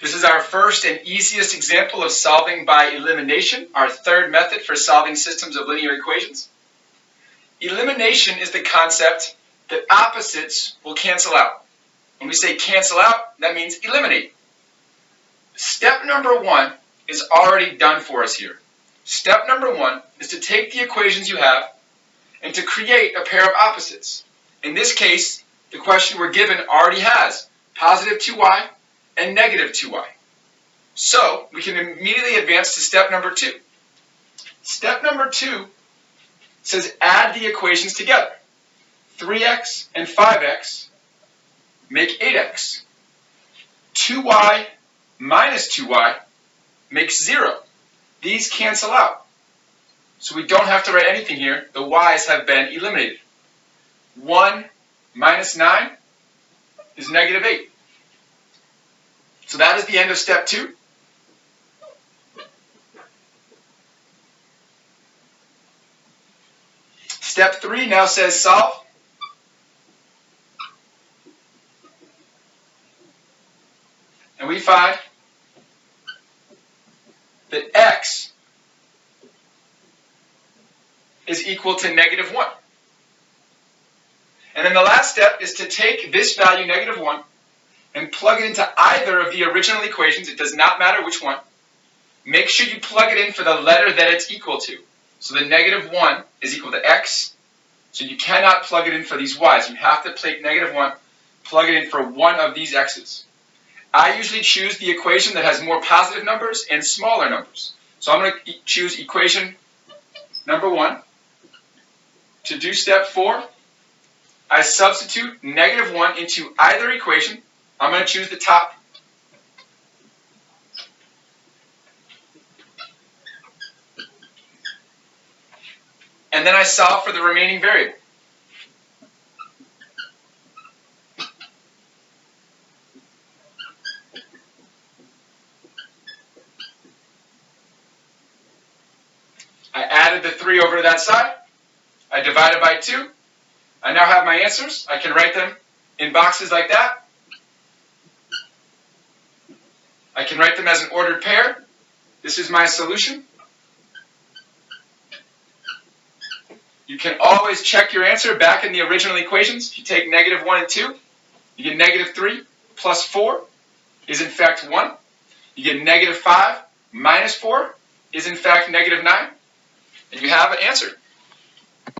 This is our first and easiest example of solving by elimination, our third method for solving systems of linear equations. Elimination is the concept that opposites will cancel out. When we say cancel out, that means eliminate. Step number one is already done for us here. Step number one is to take the equations you have and to create a pair of opposites. In this case, the question we're given already has positive 2y and negative 2y. So we can immediately advance to step number two. Step number two says add the equations together. 3x and 5x make 8x. 2y minus 2y makes 0. These cancel out. So we don't have to write anything here. The y's have been eliminated. 1 minus 9 is negative 8. So that is the end of step 2. Step 3 now says solve. And we find that x is equal to negative 1. And then the last step is to take this value, negative 1, and plug it into either of the original equations. It does not matter which one. Make sure you plug it in for the letter that it's equal to. So the negative 1 is equal to x. So you cannot plug it in for these y's. You have to take negative 1, plug it in for one of these x's. I usually choose the equation that has more positive numbers and smaller numbers. So I'm going to choose equation number 1. To do step 4, I substitute negative 1 into either equation. I'm going to choose the top. And then I solve for the remaining variable. I added the 3 over to that side. I divided by 2. I now have my answers. I can write them in boxes like that. I can write them as an ordered pair. This is my solution. You can always check your answer back in the original equations. If you take negative 1 and 2, you get negative 3 plus 4 is in fact 1. You get negative 5 minus 4 is in fact negative 9. And you have an answer.